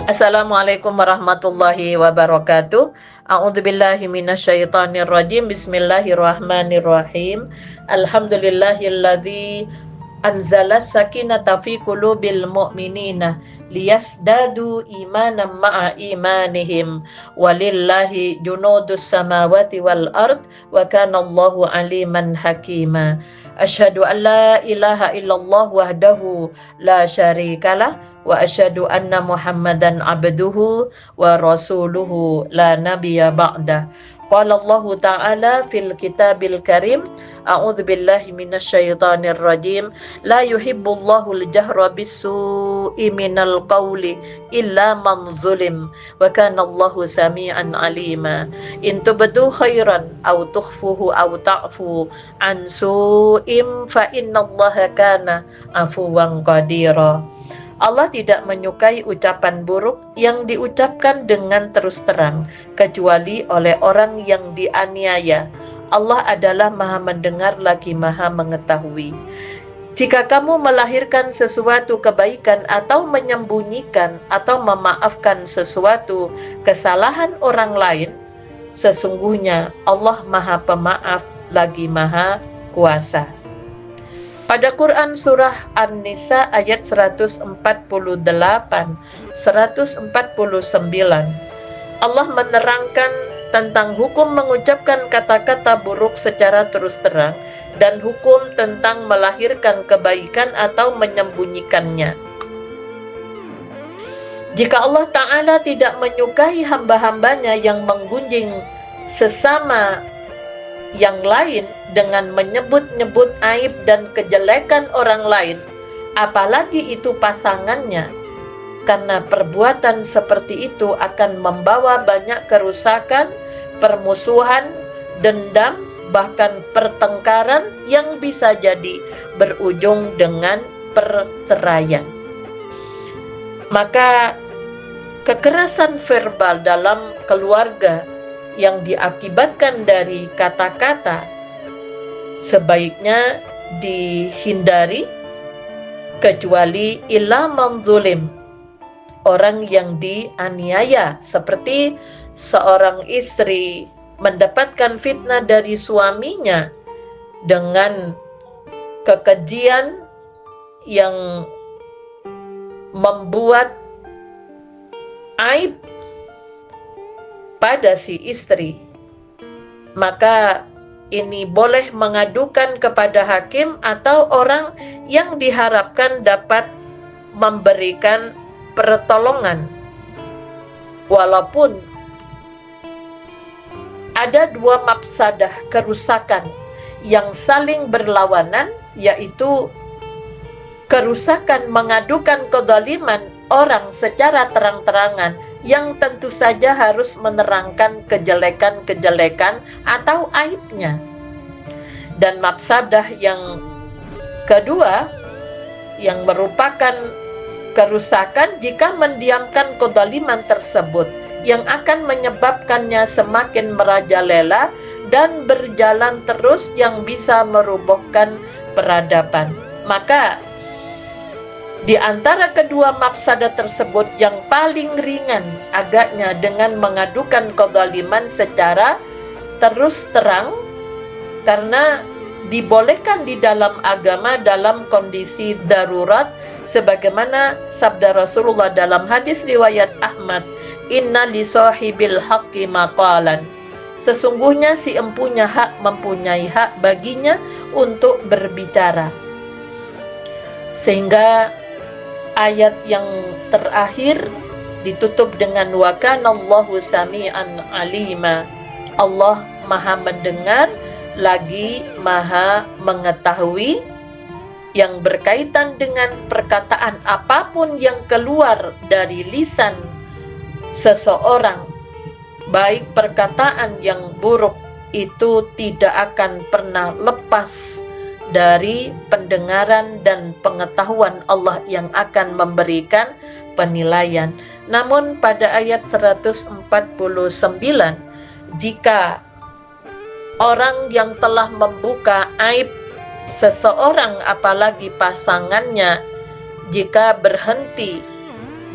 Assalamualaikum warahmatullahi wabarakatuh. A'udzubillahi minasyaitonir rajim. Bismillahirrahmanirrahim. Alhamdulillahilladzi anzalas sakinata fi qulubil mu'minina liyasdadu imanan ma'a imanihim walillahi junudus samawati wal ard wa kana Allahu aliman hakima. Asyhadu an la ilaha illallah wahdahu la syarikalah wa asyhadu anna Muhammadan abduhu wa rasuluhu la nabiyya ba'da. Qala Allah Ta'ala fil kitabil karim, a'udzu billahi minasyaitonir rajim, la yuhibbullahu al-jahra bis-su'i minal qawli illa man zulim wa kana Allahu sami'an alima. In tubdu khairan aw tukhfuhu aw ta'fu an su'im fa innallaha kana afuwan qadira. Allah tidak menyukai ucapan buruk yang diucapkan dengan terus terang, kecuali oleh orang yang dianiaya. Allah adalah Maha Mendengar lagi Maha Mengetahui. Jika kamu melahirkan sesuatu kebaikan atau menyembunyikan atau memaafkan sesuatu kesalahan orang lain, sesungguhnya Allah Maha Pemaaf lagi Maha Kuasa. Pada Quran Surah An-Nisa ayat 148, 149, Allah menerangkan tentang hukum mengucapkan kata-kata buruk secara terus terang dan hukum tentang melahirkan kebaikan atau menyembunyikannya. Jika Allah Ta'ala tidak menyukai hamba-hambanya yang menggunjing sesama yang lain dengan menyebut-nyebut aib dan kejelekan orang lain, apalagi itu pasangannya, karena perbuatan seperti itu akan membawa banyak kerusakan, permusuhan, dendam, bahkan pertengkaran yang bisa jadi berujung dengan perceraian. Maka kekerasan verbal dalam keluarga yang diakibatkan dari kata-kata sebaiknya dihindari, kecuali illa man zulim, orang yang dianiaya, seperti seorang istri mendapatkan fitnah dari suaminya dengan kekejian yang membuat aib pada si istri, maka ini boleh mengadukan kepada hakim atau orang yang diharapkan dapat memberikan pertolongan. Walaupun ada dua mafsadah kerusakan yang saling berlawanan, yaitu kerusakan mengadukan kezaliman orang secara terang-terangan yang tentu saja harus menerangkan kejelekan-kejelekan atau aibnya. Dan mafsadah yang kedua yang merupakan kerusakan jika mendiamkan kezaliman tersebut yang akan menyebabkannya semakin merajalela dan berjalan terus yang bisa merobohkan peradaban. Maka di antara kedua mafsadah tersebut yang paling ringan agaknya dengan mengadukan kezaliman secara terus terang, karena dibolehkan di dalam agama dalam kondisi darurat, sebagaimana sabda Rasulullah dalam hadis riwayat Ahmad, inna li sahibil haqqi maqalan, sesungguhnya si empunya hak mempunyai hak baginya untuk berbicara. Sehingga ayat yang terakhir ditutup dengan wa kanallahu sami'an alima, Allah Maha Mendengar lagi Maha Mengetahui, yang berkaitan dengan perkataan apapun yang keluar dari lisan seseorang, baik perkataan yang buruk itu tidak akan pernah lepas dari pendengaran dan pengetahuan Allah yang akan memberikan penilaian. Namun pada ayat 149, jika orang yang telah membuka aib seseorang, apalagi pasangannya, jika berhenti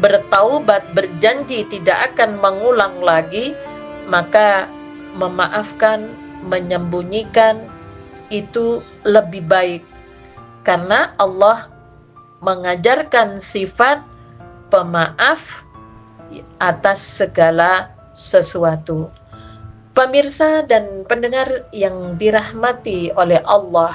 bertaubat, berjanji tidak akan mengulang lagi, maka memaafkan, menyembunyikan itu lebih baik. Karena Allah mengajarkan sifat pemaaf atas segala sesuatu. Pemirsa dan pendengar yang dirahmati oleh Allah,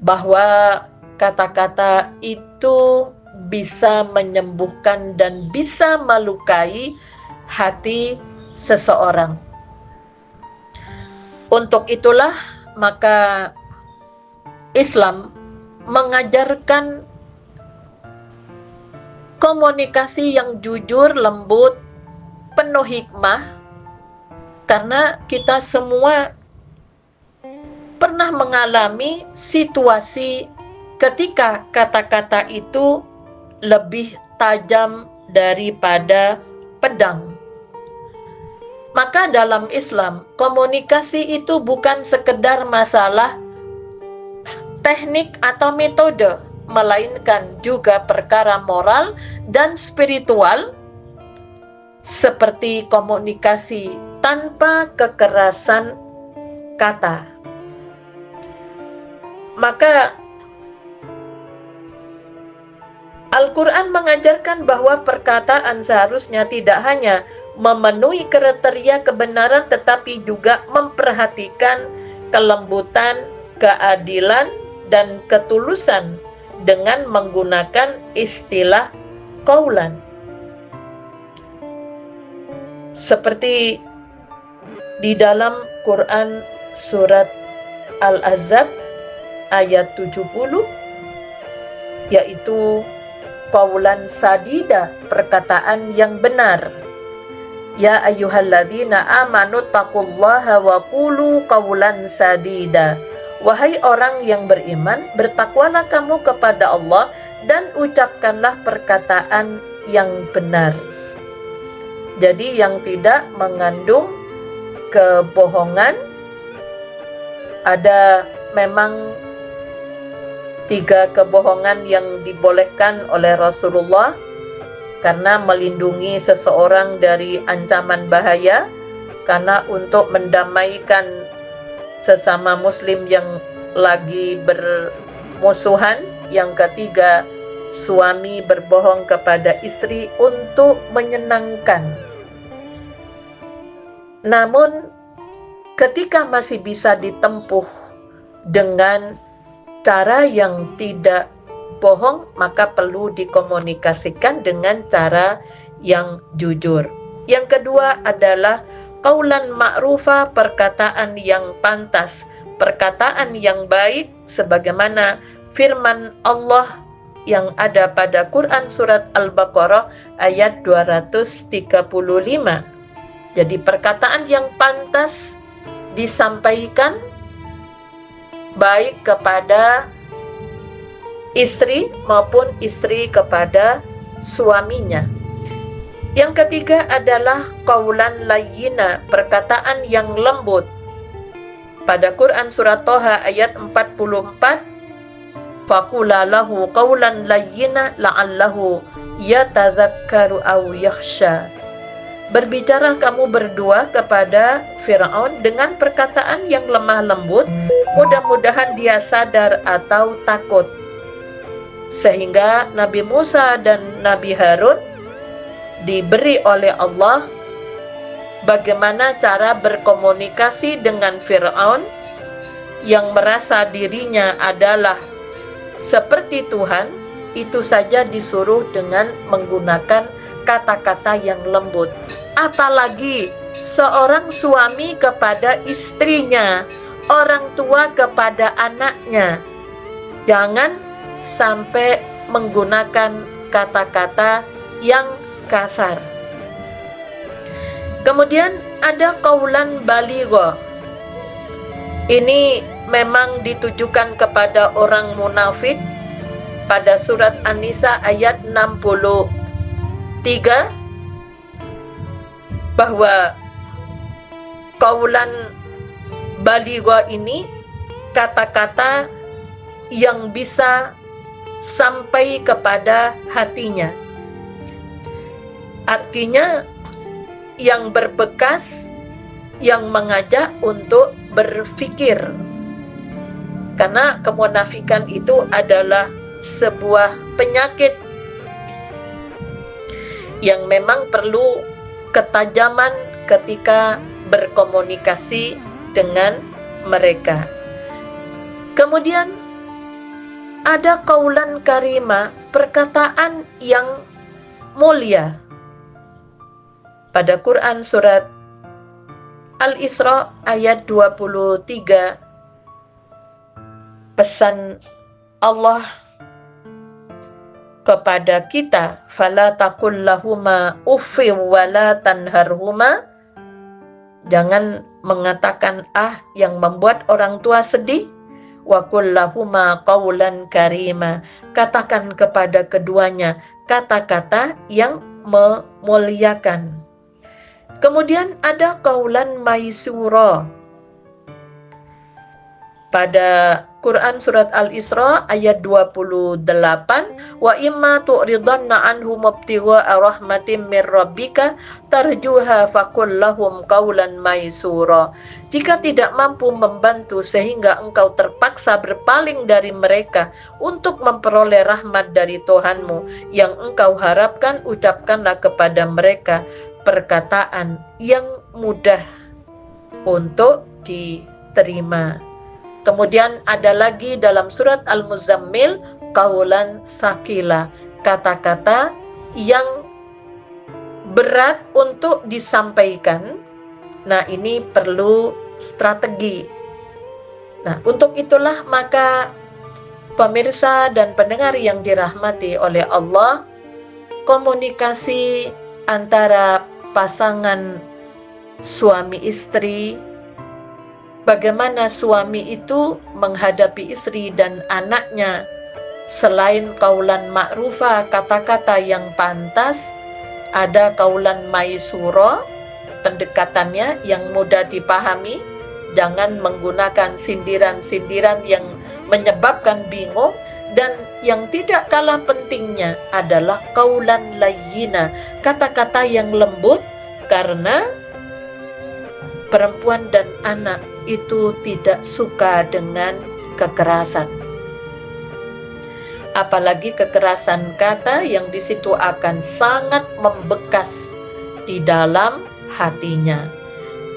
bahwa kata-kata itu bisa menyembuhkan dan bisa melukai hati seseorang. Untuk itulah maka Islam mengajarkan komunikasi yang jujur, lembut, penuh hikmah, karena kita semua pernah mengalami situasi ketika kata-kata itu lebih tajam daripada pedang. Maka dalam Islam, komunikasi itu bukan sekedar masalah teknik atau metode, melainkan juga perkara moral dan spiritual, seperti komunikasi tanpa kekerasan kata. Maka Al-Quran mengajarkan bahwa perkataan seharusnya tidak hanya memenuhi kriteria kebenaran, tetapi juga memperhatikan kelembutan, keadilan, dan ketulusan dengan menggunakan istilah qaulan. Seperti di dalam Quran surat Al-Ahzab ayat 70, yaitu qaulan sadida, perkataan yang benar. Ya ayyuhalladzina amanu taqullaha wa qulu qaulan sadida. Wahai orang yang beriman, bertakwalah kamu kepada Allah dan ucapkanlah perkataan yang benar. Jadi yang tidak mengandung kebohongan. Ada memang 3 kebohongan yang dibolehkan oleh Rasulullah karena melindungi seseorang dari ancaman bahaya, karena untuk mendamaikan sesama muslim yang lagi bermusuhan. Yang ketiga, suami berbohong kepada istri untuk menyenangkan. Namun ketika masih bisa ditempuh dengan cara yang tidak bohong, maka perlu dikomunikasikan dengan cara yang jujur. Yang kedua adalah qaulan ma'rufa, perkataan yang pantas, perkataan yang baik, sebagaimana firman Allah yang ada pada Quran surat Al-Baqarah ayat 235. Jadi perkataan yang pantas disampaikan baik kepada istri maupun istri kepada suaminya. Yang ketiga adalah qaulan layyina, perkataan yang lembut. Pada Quran surat Thaha ayat 44, faqula lahu qaulan layyina la'allahu yatadzakkaru aw yakhsha. Berbicara kamu berdua kepada Firaun dengan perkataan yang lemah lembut, mudah-mudahan dia sadar atau takut. Sehingga Nabi Musa dan Nabi Harun diberi oleh Allah bagaimana cara berkomunikasi dengan Firaun yang merasa dirinya adalah seperti Tuhan. Itu saja disuruh dengan menggunakan kata-kata yang lembut. Apalagi seorang suami kepada istrinya, orang tua kepada anaknya. Jangan sampai menggunakan kata-kata yang kasar. Kemudian ada qaulan baligha. Ini memang ditujukan kepada orang munafik pada surat An-Nisa ayat 63, bahwa qaulan baligha ini kata-kata yang bisa sampai kepada hatinya. Artinya yang berbekas, yang mengajak untuk berfikir. Karena kemunafikan itu adalah sebuah penyakit yang memang perlu ketajaman ketika berkomunikasi dengan mereka. Kemudian ada qaulan karima, perkataan yang mulia. Pada Quran surat Al-Isra ayat 23, pesan Allah kepada kita, fala taqul lahuma uffi wa la tanharhuma, jangan mengatakan yang membuat orang tua sedih, wa qul lahuma qaulan karima, katakan kepada keduanya kata-kata yang memuliakan. Kemudian ada qaulan maisura. Pada Quran surat Al-Isra ayat 28, wa imma tu'ridanna anhum ibtigha'a rahmatin min rabbika tarjuha faqul lahum qaulan maisura. Jika tidak mampu membantu sehingga engkau terpaksa berpaling dari mereka untuk memperoleh rahmat dari Tuhanmu yang engkau harapkan, ucapkanlah kepada mereka perkataan yang mudah untuk diterima. Kemudian ada lagi dalam surat Al-Muzammil, qaulan tsaqila, kata-kata yang berat untuk disampaikan. Nah, ini perlu strategi. Nah, untuk itulah maka pemirsa dan pendengar yang dirahmati oleh Allah, komunikasi antara pasangan suami istri, bagaimana suami itu menghadapi istri dan anaknya, selain qaulan ma'rufa, kata-kata yang pantas, ada qaulan maisura, pendekatannya yang mudah dipahami, jangan menggunakan sindiran-sindiran yang menyebabkan bingung. Dan yang tidak kalah pentingnya adalah qaulan layyina, kata-kata yang lembut, karena perempuan dan anak itu tidak suka dengan kekerasan. Apalagi kekerasan kata yang di situ akan sangat membekas di dalam hatinya.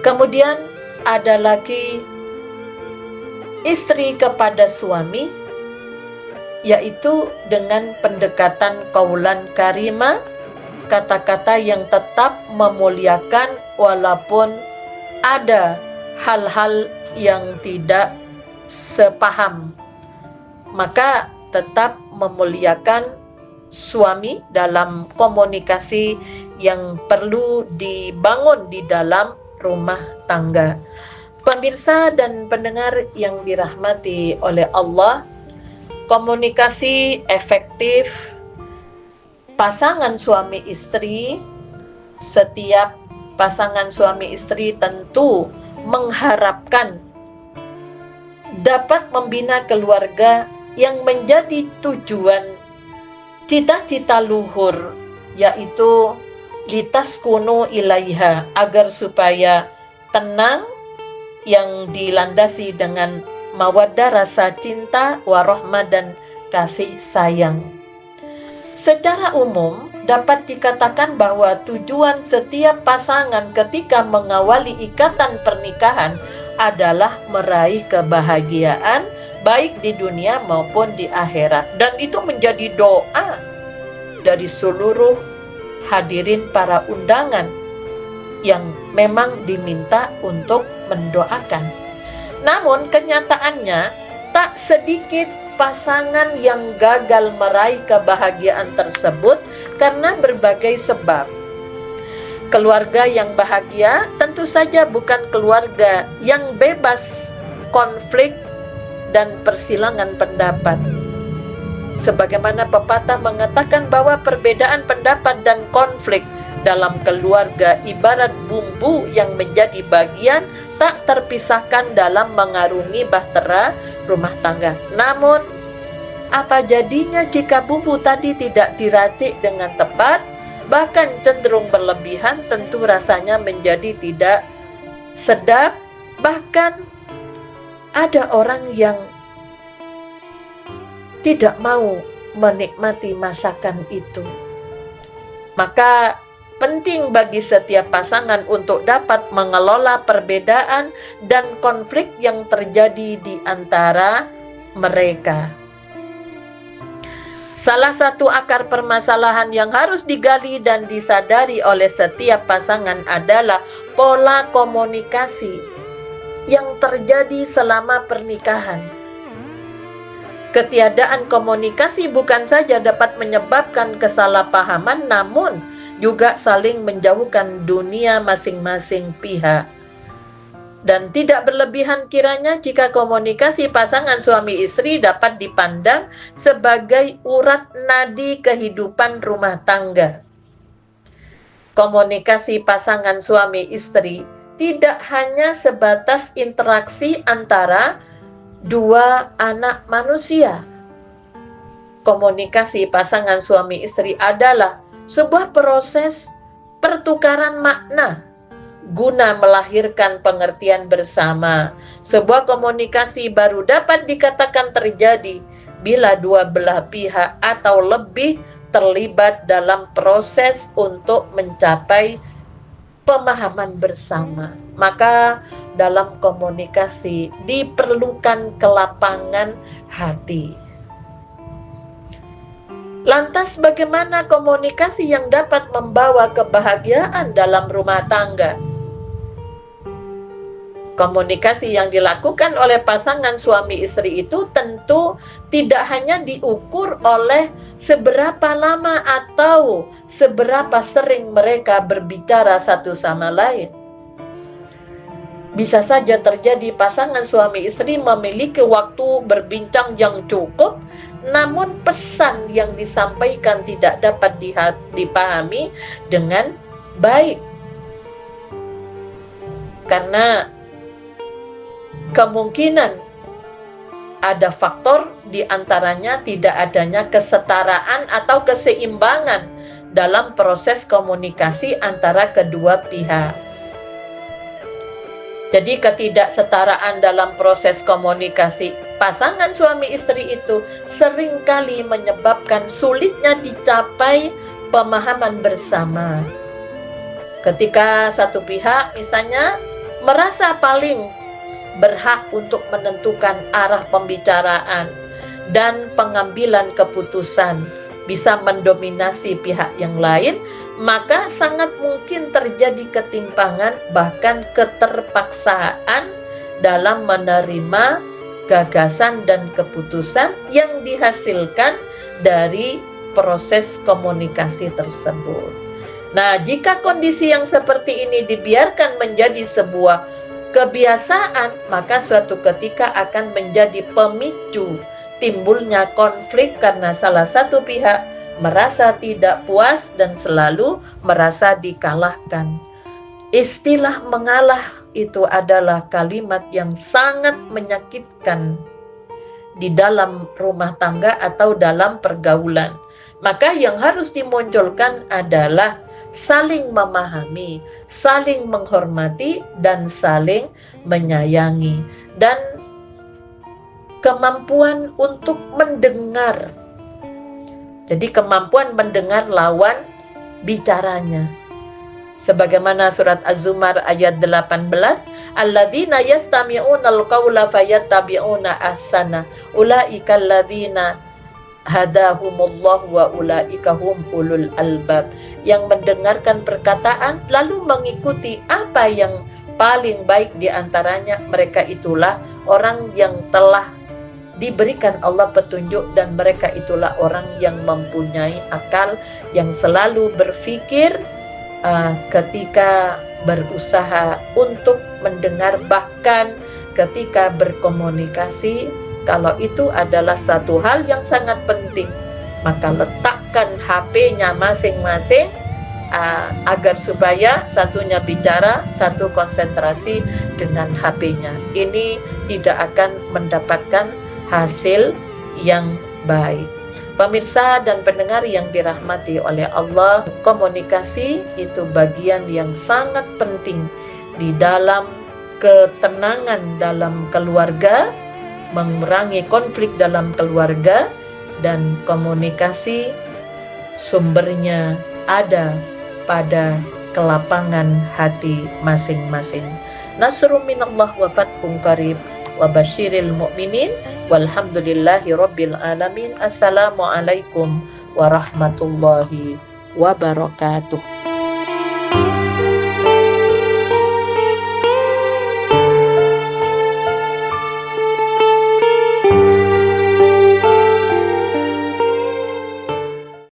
Kemudian ada lagi istri kepada suami, yaitu dengan pendekatan qaulan karima, kata-kata yang tetap memuliakan walaupun ada hal-hal yang tidak sepaham, maka tetap memuliakan suami dalam komunikasi yang perlu dibangun di dalam rumah tangga. Pemirsa dan pendengar yang dirahmati oleh Allah, komunikasi efektif pasangan suami istri, setiap pasangan suami istri tentu mengharapkan dapat membina keluarga yang menjadi tujuan cita-cita luhur, yaitu litaskunu ilaiha, agar supaya tenang, yang dilandasi dengan mawaddah, rasa cinta, warahmah, dan kasih sayang. Secara umum dapat dikatakan bahwa tujuan setiap pasangan ketika mengawali ikatan pernikahan adalah meraih kebahagiaan baik di dunia maupun di akhirat, dan itu menjadi doa dari seluruh hadirin para undangan yang memang diminta untuk mendoakan. Namun kenyataannya tak sedikit pasangan yang gagal meraih kebahagiaan tersebut karena berbagai sebab. Keluarga yang bahagia tentu saja bukan keluarga yang bebas konflik dan persilangan pendapat. Sebagaimana pepatah mengatakan bahwa perbedaan pendapat dan konflik dalam keluarga ibarat bumbu yang menjadi bagian tak terpisahkan dalam mengarungi bahtera rumah tangga. Namun, apa jadinya jika bumbu tadi tidak diracik dengan tepat? bahkan cenderung berlebihan, tentu rasanya menjadi tidak sedap. Bahkan ada orang yang tidak mau menikmati masakan itu. Maka penting bagi setiap pasangan untuk dapat mengelola perbedaan dan konflik yang terjadi di antara mereka. Salah satu akar permasalahan yang harus digali dan disadari oleh setiap pasangan adalah pola komunikasi yang terjadi selama pernikahan. Ketiadaan komunikasi bukan saja dapat menyebabkan kesalahpahaman, namun juga saling menjauhkan dunia masing-masing pihak. Dan tidak berlebihan kiranya jika komunikasi pasangan suami istri dapat dipandang sebagai urat nadi kehidupan rumah tangga. Komunikasi pasangan suami istri tidak hanya sebatas interaksi antara dua anak manusia. Komunikasi pasangan suami istri adalah sebuah proses pertukaran makna guna melahirkan pengertian bersama. Sebuah komunikasi baru dapat dikatakan terjadi bila dua belah pihak atau lebih terlibat dalam proses untuk mencapai pemahaman bersama. Maka dalam komunikasi diperlukan kelapangan hati. Lantas bagaimana komunikasi yang dapat membawa kebahagiaan dalam rumah tangga? Komunikasi yang dilakukan oleh pasangan suami istri itu tentu tidak hanya diukur oleh seberapa lama atau seberapa sering mereka berbicara satu sama lain. Bisa saja terjadi pasangan suami istri memiliki waktu berbincang yang cukup, namun pesan yang disampaikan tidak dapat dipahami dengan baik. Karena kemungkinan ada faktor diantaranya tidak adanya kesetaraan atau keseimbangan dalam proses komunikasi antara kedua pihak. Jadi ketidaksetaraan dalam proses komunikasi pasangan suami istri itu seringkali menyebabkan sulitnya dicapai pemahaman bersama. Ketika satu pihak misalnya merasa paling berhak untuk menentukan arah pembicaraan dan pengambilan keputusan bisa mendominasi pihak yang lain, maka sangat mungkin terjadi ketimpangan bahkan keterpaksaan dalam menerima gagasan dan keputusan yang dihasilkan dari proses komunikasi tersebut. Nah, jika kondisi yang seperti ini dibiarkan menjadi sebuah kebiasaan, maka suatu ketika akan menjadi pemicu timbulnya konflik karena salah satu pihak merasa tidak puas dan selalu merasa dikalahkan. Istilah mengalah itu adalah kalimat yang sangat menyakitkan di dalam rumah tangga atau dalam pergaulan. Maka yang harus dimunculkan adalah saling memahami, saling menghormati, dan saling menyayangi. Dan kemampuan untuk mendengar. Jadi kemampuan mendengar lawan bicaranya. Sebagaimana surat Az-Zumar ayat 18, alladzina yastami'una al-qawla fayattabi'una ahsana ulaika alladzina hadahumullah wa ulaika hum ulul albab. Yang mendengarkan perkataan lalu mengikuti apa yang paling baik di antaranya, mereka itulah orang yang telah diberikan Allah petunjuk, dan mereka itulah orang yang mempunyai akal, yang selalu berpikir ketika berusaha untuk mendengar, bahkan ketika berkomunikasi. Kalau itu adalah satu hal yang sangat penting, maka letakkan HP-nya masing-masing agar supaya satunya bicara, satu konsentrasi dengan HP-nya. Ini tidak akan mendapatkan hasil yang baik. Pemirsa dan pendengar yang dirahmati oleh Allah, komunikasi itu bagian yang sangat penting di dalam ketenangan dalam keluarga, mengurangi konflik dalam keluarga, dan komunikasi sumbernya ada pada kelapangan hati masing-masing. Nasrum minallah wa fathun qarib wa basyiril mu'minin walhamdulillahi rabbil alamin. Assalamualaikum warahmatullahi wabarakatuh.